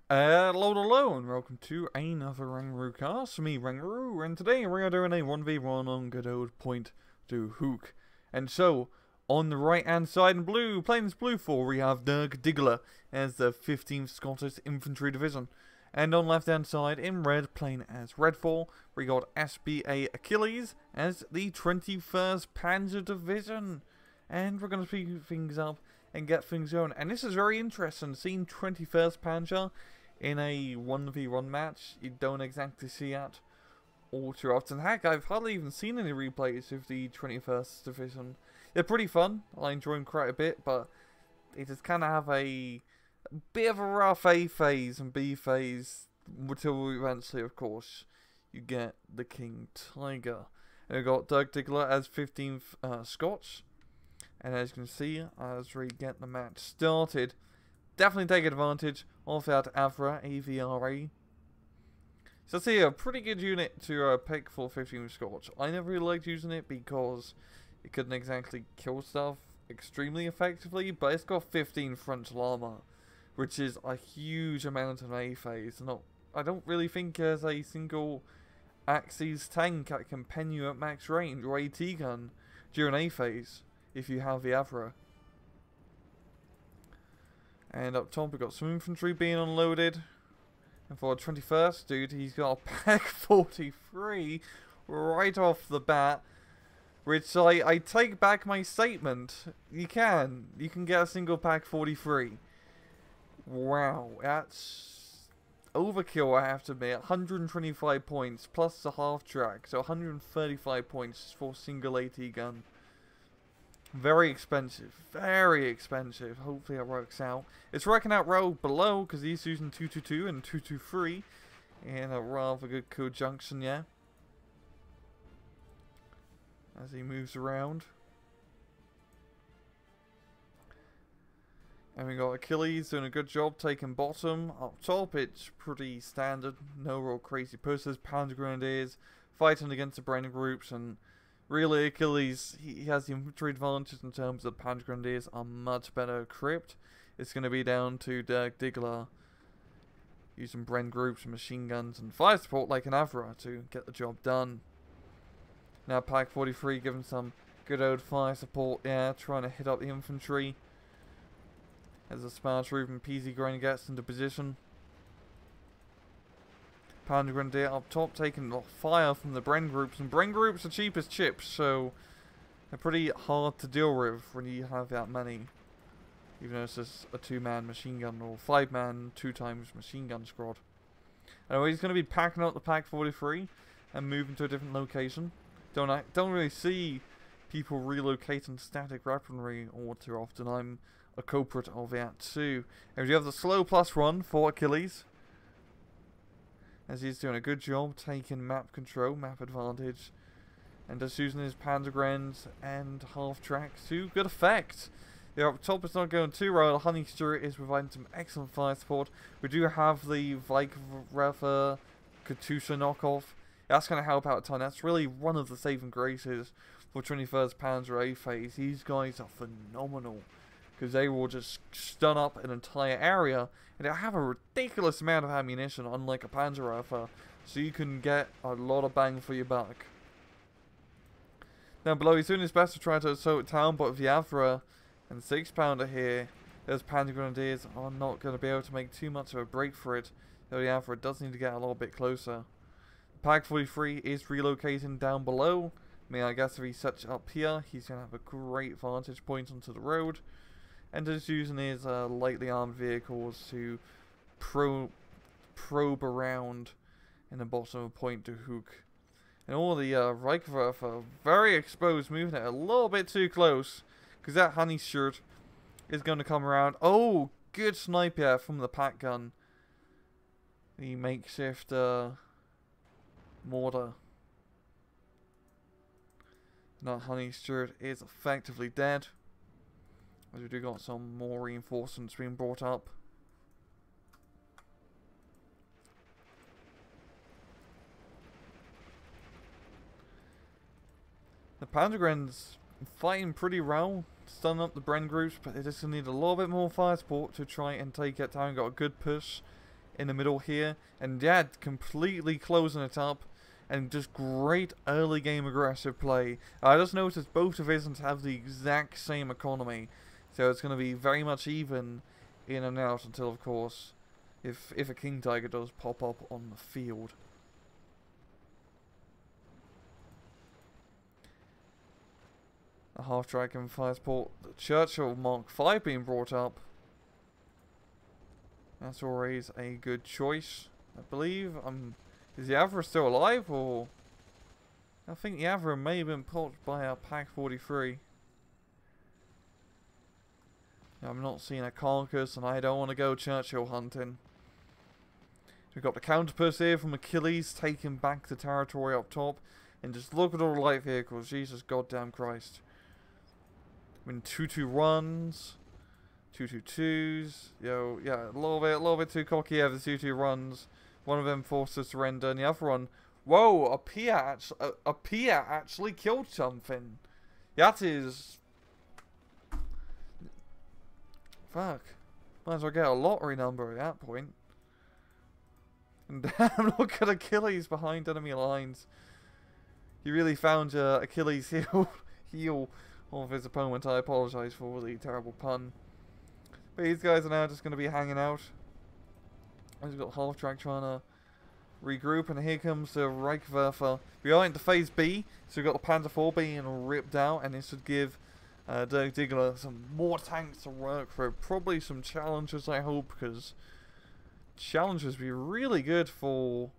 Hello, and welcome to another Rangaroo cast. Me, Rangaroo, and today we are doing a 1v1 on good old Point to Hook. And so, on the right hand side in blue, playing this blue for, we have Dirk as the 15th Scottish Infantry Division. And on left hand side in red, playing as red for, we got SBA Achilles as the 21st Panzer Division. And we're going to speed things up and get things going. And this is very interesting, seeing 21st Panzer in a 1v1 match. You don't exactly see that all too often. Heck, I've hardly even seen any replays of the 21st Division. They're pretty fun, I enjoy them quite a bit, but it just kind of have a bit of a rough A phase and B phase until eventually, of course, you get the King Tiger. And we've got Dirk as 15th Scots. And as you can see, as we get the match started, definitely take advantage of that Avra AVRA. So it's a pretty good unit to pick for 15 Scorch. I never really liked using it because it couldn't exactly kill stuff extremely effectively, but it's got 15 frontal armor, which is a huge amount of A phase. I don't really think there's a single Axis tank that can pen you at max range or AT gun during A phase if you have the Avra. And up top we've got some infantry being unloaded. And for 21st, dude, he's got a pack 43 right off the bat. Which I take back my statement. You can get a single pack 43. Wow, that's overkill, I have to admit. 125 points plus the half track. So 135 points for single AT gun. Very expensive, very expensive. Hopefully it works out. It's working out well below because he's using 222 and 223 in a rather good conjunction, yeah. As he moves around. And we got Achilles doing a good job taking bottom. Up top it's pretty standard, no real crazy pushes. Panzer Grenadiers fighting against the brain groups, and really, Achilles, he has the infantry advantage in terms of Panzer Grenadiers are much better equipped. It's going to be down to Dirk using Bren groups and machine guns and fire support like an Avra to get the job done. Now Pack 43 giving some good old fire support, yeah, trying to hit up the infantry. As the Smash Roof and PZ Grain gets into position. Panzer Grenadier up top taking fire from the Bren groups, and Bren groups are cheap as chips, so they're pretty hard to deal with when you have that many. Even though it's just a 2-man machine gun or 5-man 2x machine gun squad. Anyway, he's going to be packing up the Pack 43 and moving to a different location. Don't really see people relocating static weaponry all too often. I'm a culprit of that too. And you have the slow +1 for Achilles, as he's doing a good job taking map control, map advantage, and just using his Panzer Grens and half tracks to good effect. The up top is not going too well. Honey Stewart is providing some excellent fire support. We do have the Vikrefer Katusha knockoff. That's going to help out a ton. That's really one of the saving graces for 21st Panzer A phase. These guys are phenomenal, because they will just stun up an entire area, and they have a ridiculous amount of ammunition, unlike a Panzerwerfer, so you can get a lot of bang for your buck. Now below, he's doing his best to try to assault town, but with the Avra and 6-pounder here, those Panzer Grenadiers are not going to be able to make too much of a break for it, though the Avra does need to get a little bit closer. Pack 43 is relocating down below. I mean, I guess if he sets up here, he's going to have a great vantage point onto the road. And just using his lightly armed vehicles to probe around in the bottom of Point to Hook. And all the Reichwerfer are very exposed, moving it a little bit too close, because that honey shirt is going to come around. Oh, good sniper from the pack gun. The makeshift mortar. That honey shirt is effectively dead. As we do got some more reinforcements being brought up. The Panzergrens fighting pretty well, stunning up the Bren groups, but they just need a little bit more fire support to try and take it down. Got a good push in the middle here. And yeah, completely closing it up. And just great early game aggressive play. I just noticed both divisions have the exact same economy. So it's going to be very much even in and out until, of course, if a King Tiger does pop up on the field. A half dragon fire support. The Churchill Mark 5 being brought up. That's always a good choice, I believe. Is the Avra still alive, or? I think the Avra may have been popped by a Pack 43. I'm not seeing a carcass, and I don't want to go Churchill hunting. We've got the counterpush here from Achilles, taking back the territory up top. And just look at all the light vehicles. Jesus goddamn Christ. I mean, 2-2 runs. 2-2-2s. Yo, yeah, a little bit too cocky. Yeah, the 2-2 runs. One of them forced to surrender, and the other one, whoa, a Pia actually killed something. That is, fuck. Might as well get a lottery number at that point. And damn, look at Achilles behind enemy lines. He really found Achilles heel of his opponent. I apologise for the terrible pun. But these guys are now just going to be hanging out. He's got half track trying to regroup, and here comes the Reichswerfer. We are into phase B, so we've got the Panzer IV being ripped out, and this should give Dirk Diggler some more tanks to work for. Probably some challenges, I hope, because challenges would be really good for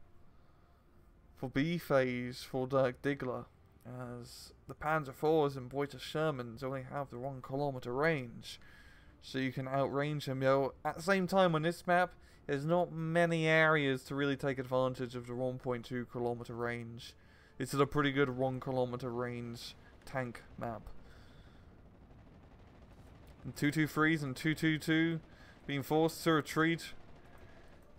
B phase for Dirk Diggler, as the Panzer IVs and Beuter Shermans only have the 1 kilometer range, so you can outrange them. At the same time, on this map, there's not many areas to really take advantage of the 1.2 kilometer range. This is a pretty good 1 kilometer range tank map. And 223s and 222 being forced to retreat.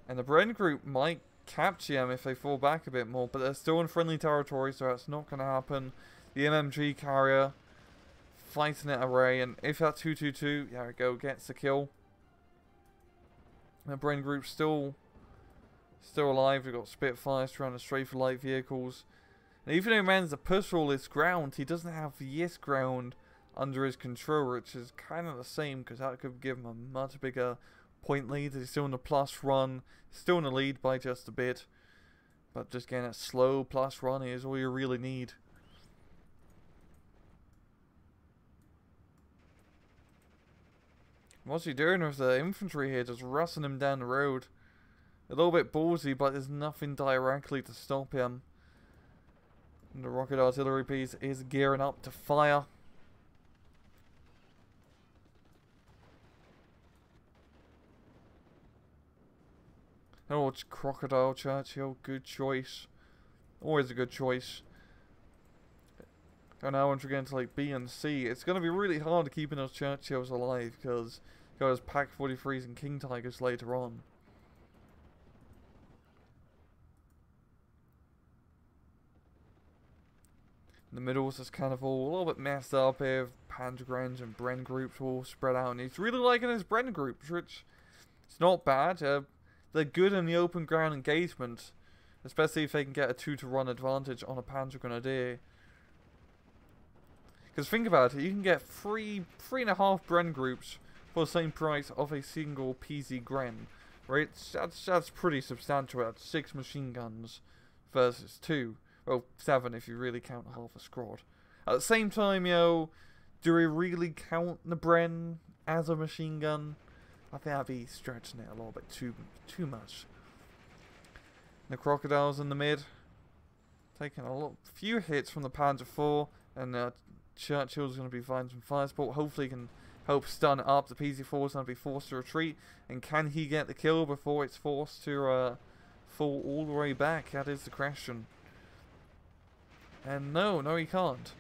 And the Bren group might capture them if they fall back a bit more, but they're still in friendly territory, so that's not going to happen. The MMG carrier fighting at array, and if that 222, there we go, gets the kill. The Bren group's still alive. We've got Spitfires trying to strafe for light vehicles. And even though he manages to push all this ground, he doesn't have this ground under his control, which is kind of the same, because that could give him a much bigger point lead. He's still in the plus run, still in the lead by just a bit, but just getting a slow plus run is all you really need. What's he doing with the infantry here? Just rushing him down the road. A little bit ballsy, but there's nothing directly to stop him. And the rocket artillery piece is gearing up to fire. Oh, it's Crocodile Churchill. Good choice. Always a good choice. And now once we get into like B and C, it's going to be really hard keeping those Churchills alive, because you got those Pack 43s and King Tigers later on. In the middle is just kind of all a little bit messed up here. Panzergrenz and Bren groups all spread out, and he's really liking his Bren groups, which it's not bad. They're good in the open ground engagement, especially if they can get a 2-to-1 advantage on a Panzer Grenadier. Because think about it, you can get three and a half Bren groups for the same price of a single PZ Gren, right? That's pretty substantial. That's 6 machine guns versus 2. Well, 7 if you really count half a squad. At the same time, do we really count the Bren as a machine gun? I think I'd be stretching it a little bit too much. The Crocodiles in the mid, taking a few hits from the Panzer IV, and Churchill's going to be finding some fire support. Hopefully he can help stun up. The PZ4 is going to be forced to retreat, and can he get the kill before it's forced to fall all the way back? That is the question. And no he can't.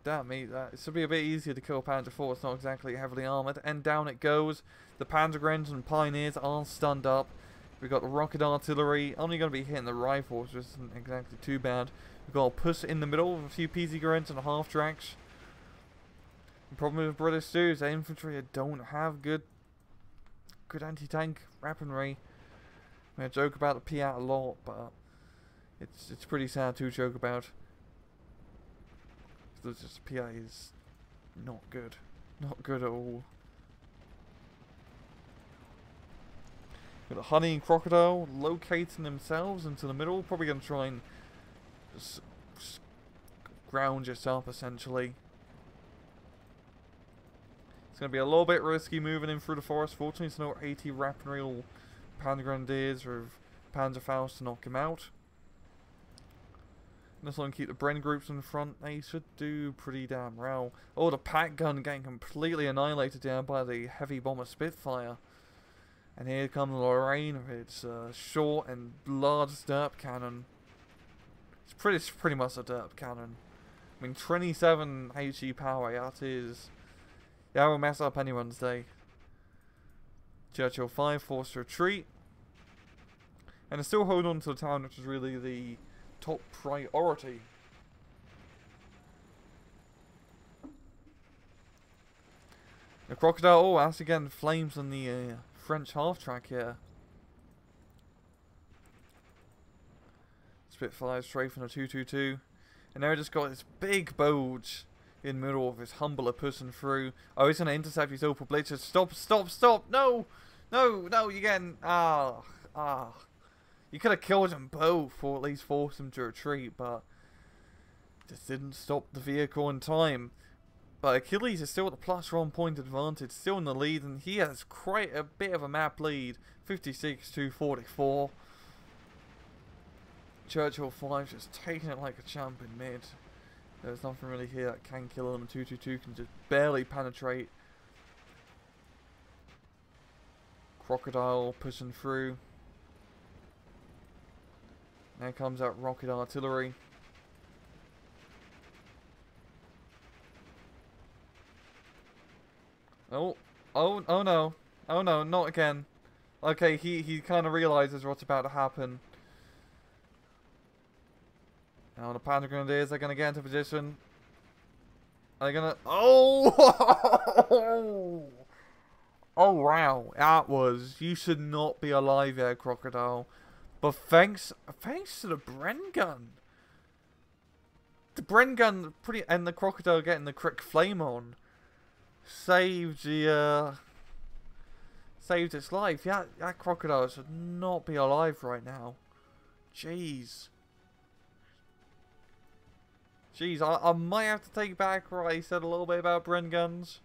Damn me, it should be a bit easier to kill Panzer IV. It's not exactly heavily armoured. And down it goes. The Panzergrenz and Pioneers are stunned up. We've got the rocket artillery. Only going to be hitting the rifles, which isn't exactly too bad. We've got a push in the middle with a few PZ Grens and half tracks. The problem with British too is that infantry don't have good anti-tank weaponry. I mean, I joke about the Piat a lot, but it's pretty sad to joke about. Because just Piat is not good. Not good at all. Got the Honey and Crocodile locating themselves into the middle. Probably going to try and just ground yourself, essentially. It's going to be a little bit risky moving in through the forest. Fortunately, it's no 80 Rapinary or Panzergrenadiers or Panzerfaust to knock him out. This one keep the Bren groups in front. They should do pretty damn well. Oh, the pack gun getting completely annihilated down by the heavy bomber Spitfire. And here comes Lorraine with its short and large derp cannon. It's pretty much a derp cannon. I mean, 27 HE power. That is, that will mess up anyone's day. Churchill 5 forced to retreat, and they still hold on to the town, which is really the top priority. The Crocodile, oh, that's again flames on the French half-track here. Spitfire straight from the 222. And now just got this big bulge in the middle of his humbler pushing through. Oh, he's going to intercept his Opal Blitzers. Stop, stop, stop! No! No, no, you getting... You could have killed them both, or at least forced them to retreat, but just didn't stop the vehicle in time. But Achilles is still at the +1 point advantage, still in the lead, and he has quite a bit of a map lead, 56 to 44. Churchill 5 just taking it like a champ in mid. There's nothing really here that can kill him. 222 can just barely penetrate. Crocodile pushing through. Now comes out rocket artillery. Oh no. Oh no, not again. Okay, he kind of realizes what's about to happen. Now the Panzergrenadiers are going to get into position. Are they going to... Oh! Oh wow, that was... You should not be alive there, Crocodile. But thanks to the Bren gun. The Bren gun and the Crocodile getting the quick flame on saved the saved its life. Yeah, that Crocodile should not be alive right now. Jeez. Jeez, I might have to take back what I said a little bit about Bren guns.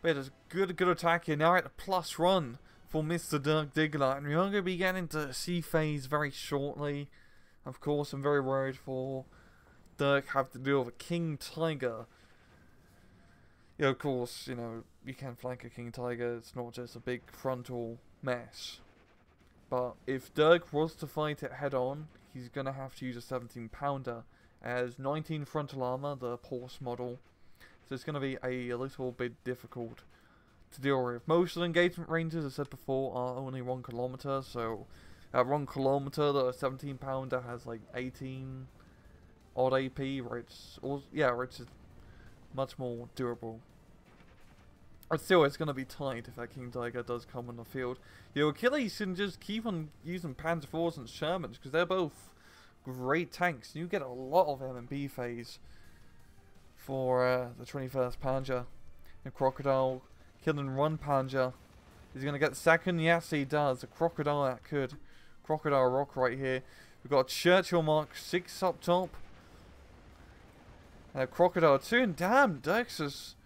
But there's good attack here. Now at the +1 for Mr. Dirk Diggler. And we're going to be getting into C phase very shortly. Of course, I'm very worried for Dirk have to deal with a King Tiger. Yeah, of course, you know, you can flank a King Tiger. It's not just a big frontal mess. But if Dirk was to fight it head on, he's going to have to use a 17 pounder as 19 frontal armor, the Porsche model. So it's going to be a little bit difficult to deal with. Most of the engagement ranges, as I said before, are only 1 kilometer. So at 1 kilometer, the 17 pounder has like 18 odd AP, which is much more durable. But still, it's going to be tight if that King Tiger does come on the field. You know, Achilles can just keep on using Panzer IVs and Shermans, because they're both great tanks. You get a lot of them in B phase for the 21st Panzer. And Crocodile killing 1 Panzer. Is he going to get the second? Yes, he does. A Crocodile that could. Crocodile rock right here. We've got Churchill Mark 6 up top. And a Crocodile 2. And damn, Dirk's is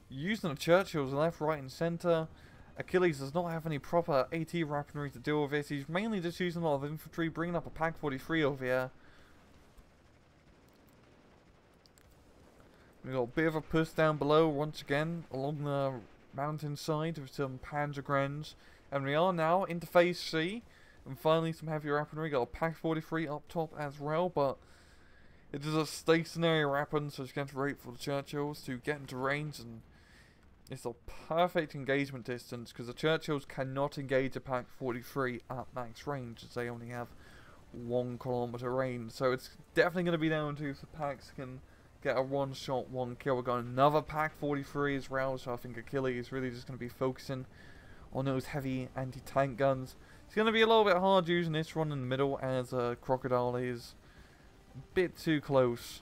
using the Churchills left, right, and centre. Achilles does not have any proper AT weaponry to deal with this. He's mainly just using a lot of infantry, bringing up a Pack 43 over here. We've got a bit of a push down below once again along the mountainside with some Panzergrens. And we are now into phase C. And finally some heavy weaponry. Got a Pack 43 up top as well, but it is a stationary weapon, so it's going to wait for the Churchills to get into range, and it's a perfect engagement distance because the Churchills cannot engage a Pack 43 at max range as they only have 1 kilometer range. So it's definitely going to be down to if the Packs can get a one-shot, one-kill. We've got another Pack 43 as well, so I think Achilles is really just going to be focusing on those heavy anti-tank guns. It's going to be a little bit hard using this one in the middle, as Crocodile is a bit too close.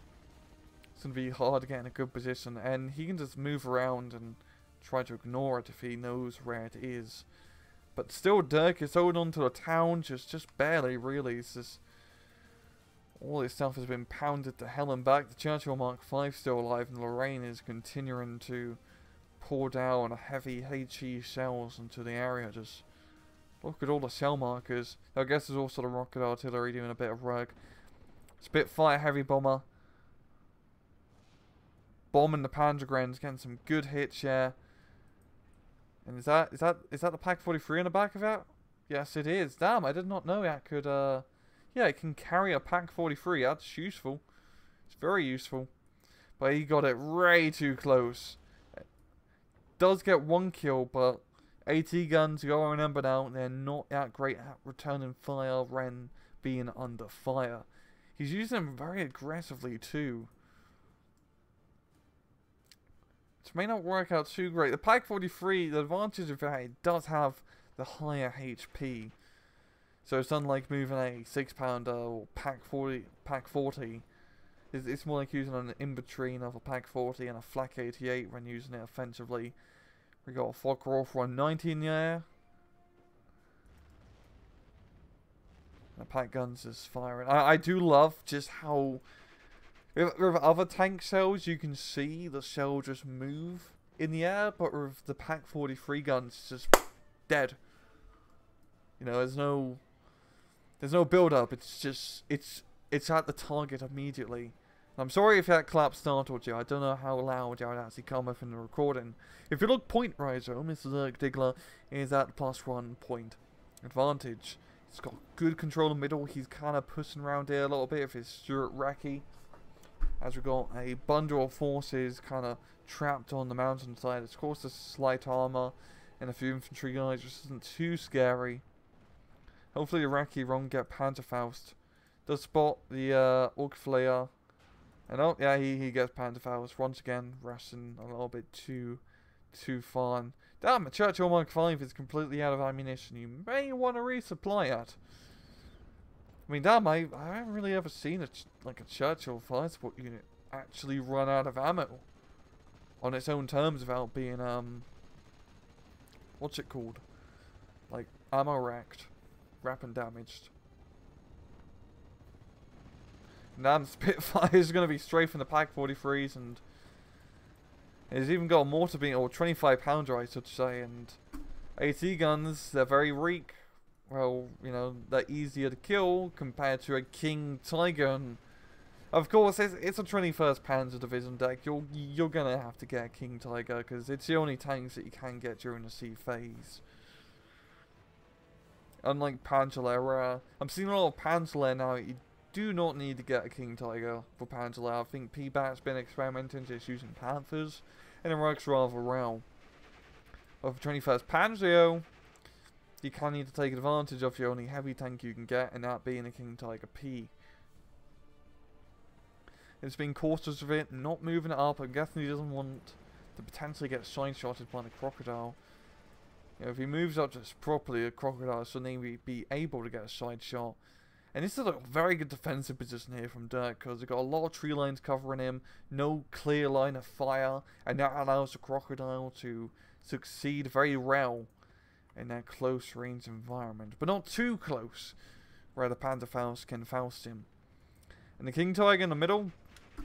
It's going to be hard to get in a good position, and he can just move around and try to ignore it if he knows where it is. But still, Dirk is holding on to the town, just barely, really. It's just, all this stuff has been pounded to hell and back. The Churchill Mark V still alive, and Lorraine is continuing to pour down heavy HE shells into the area. Just look at all the shell markers. I guess there's also the rocket artillery doing a bit of work. Spitfire heavy bomber. Bombing the Panzergrens, getting some good hits here. And is that the Pack 43 in the back of it? Yes, it is. Damn, I did not know that could yeah, it can carry a Pack 43. That's useful. It's very useful. But he got it way too close. It does get one kill, but AT guns, you gotta remember now, they're not that great at returning fire when being under fire. He's using them very aggressively too. It may not work out too great. The Pack 43, the advantage of that, it does have the higher HP. So it's unlike moving a 6-pounder or Pack 40. It's more like using an in-between of a Pack 40 and a Flak 88 when using it offensively. We got a Focke-Wulf 190 in the air. The Pack guns is firing. I do love just how with other tank shells you can see the shell just move in the air, but with the Pack 43 guns it's just dead. You know, there's no build up. It's just it's at the target immediately. I'm sorry if that clap startled you. I don't know how loud it would actually come up in the recording. If you look point right, though, Mr. Dirk Diggler is at +1 point advantage. He's got good control in the middle. He's kind of pushing around here a little bit with his Stuart Recce. As we've got a bundle of forces kind of trapped on the mountainside. It's of course a slight armor and a few infantry guys, which isn't too scary. Hopefully the Recce won't get Panzerfaust. Does spot the Orkflair. And oh yeah, he gets Panzerfaust once again, rushing a little bit too far. And damn, the Churchill Mark V is completely out of ammunition. You may want to resupply it. I mean, damn, I haven't really ever seen a Churchill fire support unit actually run out of ammo on its own terms without being what's it called? Like ammo wrecked, rapid damaged. Now the Spitfire is going to be straight from the Pack 43s, and it's even got a mortar beam, or 25-pounder I should say, and AT guns, they're very weak. Well, you know, they're easier to kill compared to a King Tiger, and of course it's a 21st Panzer Division deck. You're going to have to get a King Tiger, because it's the only tanks that you can get during the sea phase. Unlike Panzerlehr, I'm seeing a lot of Panzerlehr now. You do not need to get a King Tiger for Panzerlehr. I think PBAT's been experimenting just using Panthers, and it works rather well. But for 21st Panzer, you kind of need to take advantage of the only heavy tank you can get, and that being a King Tiger P. It's been cautious of it, not moving it up. I'm guessing he doesn't want to potentially get side-shotted by the Crocodile. You know, if he moves up just properly, the Crocodile should maybe be able to get a side shot. And this is a very good defensive position here from Dirk, because they've got a lot of tree lines covering him, no clear line of fire, and that allows the Crocodile to succeed very well in that close range environment, but not too close, where the Panzerfaust can Faust him. And the King Tiger in the middle,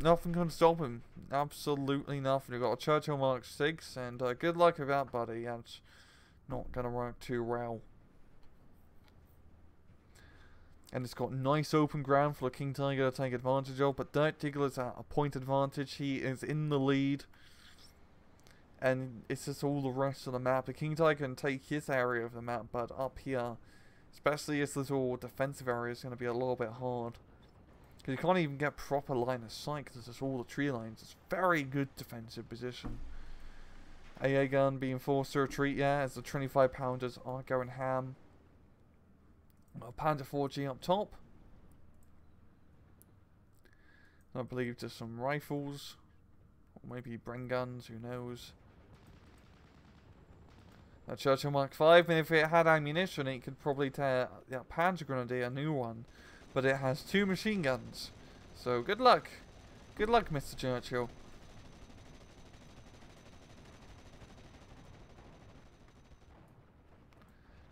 nothing can stop him. Absolutely nothing. We've got a Churchill Mark VI, and good luck with that, buddy. That's not going to work too well. And it's got nice open ground for the King Tiger to take advantage of, but Dirk Diggler's at a point advantage. He is in the lead. And it's just all the rest of the map. The King Tiger can take his area of the map, but up here, especially this little defensive area, is going to be a little bit hard. Because you can't even get proper line of sight because it's all the tree lines. It's a very good defensive position. AA gun being forced to retreat, yeah, as the 25-pounders are going ham. Panzer 4G up top. I believe just some rifles. Or maybe Bren guns, who knows. That Churchill Mark 5, and if it had ammunition, it could probably tear that Panzer Grenadier a new one. But it has 2 machine guns. So good luck. Good luck, Mr. Churchill.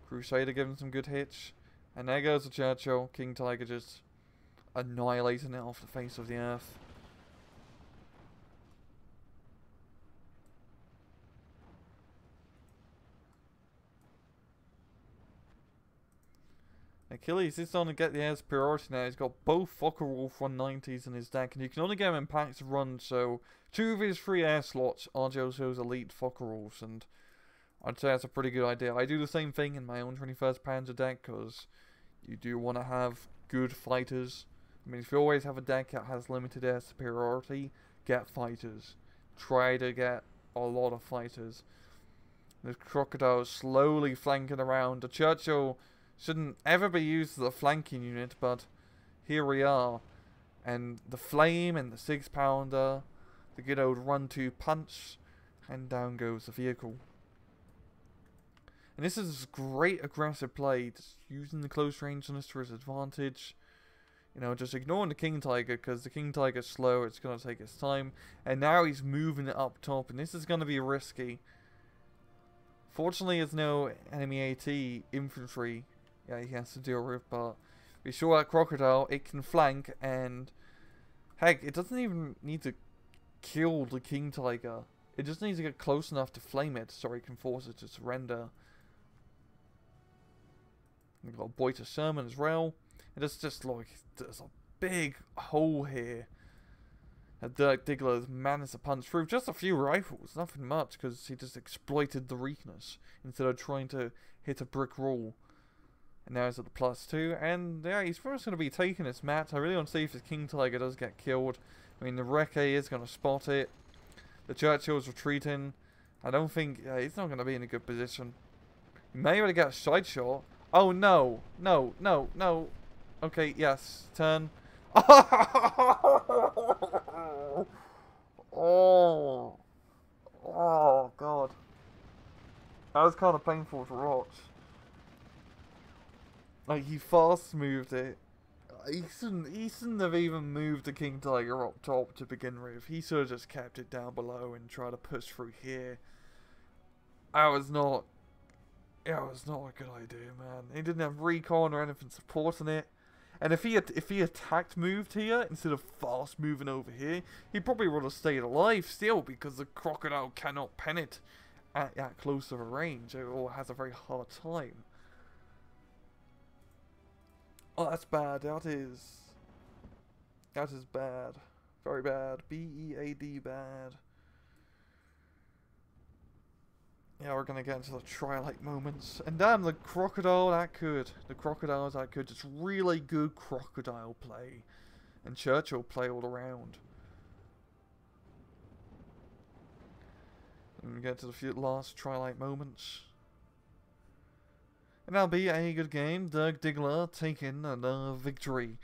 Crusader giving some good hits. And there goes the Churchill. King Tiger just annihilating it off the face of the earth. Achilles is on to get the air superiority now. He's got both Focke-Wulf 190s in his deck, and you can only get him in packs of runs, so 2 of his 3 air slots are Jose's elite Focke-Wulfs, and I'd say that's a pretty good idea. I do the same thing in my own 21st Panzer deck, because you do want to have good fighters. I mean, if you always have a deck that has limited air superiority, get fighters. Try to get a lot of fighters. This Crocodile is slowly flanking around. The Churchill shouldn't ever be used as a flanking unit, but here we are. And the flame and the 6-pounder, the good old 1-2 punch, and down goes the vehicle. And this is great aggressive play, just using the close range on this to his advantage. You know, just ignoring the King Tiger, because the King Tiger's slow, it's going to take its time. And now he's moving it up top, and this is going to be risky. Fortunately, there's no enemy AT infantry he has to deal with, but be sure that Crocodile, it can flank, and heck, it doesn't even need to kill the King Tiger. It just needs to get close enough to flame it so it can force it to surrender. We've got Boy to Sherman as well. And it's just like, there's a big hole here. And Dirk Diggler has managed to punch through just a few rifles, nothing much, because he just exploited the weakness instead of trying to hit a brick wall. And now he's at the +2, and yeah, he's first going to be taking this match. I really want to see if his King Tiger does get killed. I mean, the Recce is going to spot it. The Churchill's retreating. I don't think, he's not going to be in a good position. He may be able to get a side shot. Oh no, no, no, no. Okay, yes, turn. Oh, oh god. That was kind of painful to watch. Like, he fast moved it. He shouldn't have even moved the King Tiger up top to begin with. He should have just kept it down below and tried to push through here. That was not a good idea, man. He didn't have recon or anything supporting it. And if he attacked moved here instead of fast moving over here, he probably would have stayed alive still, because the Crocodile cannot pen it at that close of a range, or has a very hard time. Oh, that's bad. That is bad. Very bad. B-E-A-D bad. Yeah, we're gonna get into the Twilight moments. And damn, the Crocodile, that could. The Crocodiles, that could. Just really good Crocodile play. And Churchill play all around. And we get to the few last Twilight moments. And that'll be a good game. Dirk Diggler taking another victory.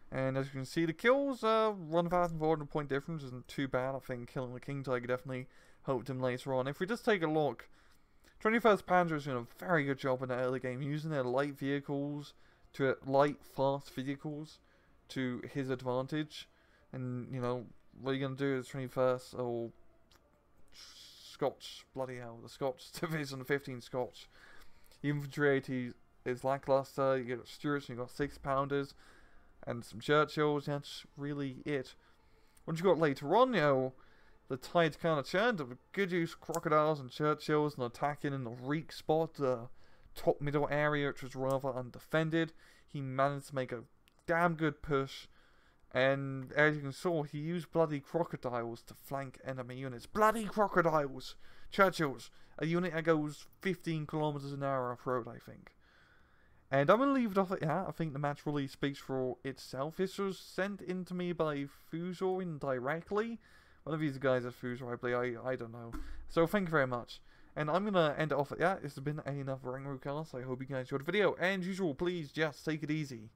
And as you can see, the kills, 1,400 point difference isn't too bad. I think killing the King Tiger definitely helped him later on. If we just take a look, 21st Panzer is doing a very good job in the early game, using their light vehicles, fast vehicles, to his advantage. And, you know, what are you going to do as 21st, or Scotch, bloody hell, the Scotch Division 15 Scotch. Infantry AT is lackluster. You got Stuarts, you got 6-pounders, and some Churchills. That's really it. Once you got later on, you know, the tide's kind of turned. Of good use Crocodiles and Churchills, and attacking in the weak spot, the top middle area, which was rather undefended. He managed to make a damn good push, and as you can see, he used bloody Crocodiles to flank enemy units. Bloody Crocodiles! Churchills! A unit that goes 15 kilometers an hour off-road, I think. And I'm going to leave it off at that. I think the match really speaks for itself. This was sent in to me by Fusor indirectly. One of these guys at Fusor, I believe. I don't know. So thank you very much. And I'm going to end it off at that. This has been another Rangaroo cast. I hope you guys enjoyed the video. And as usual, please just take it easy.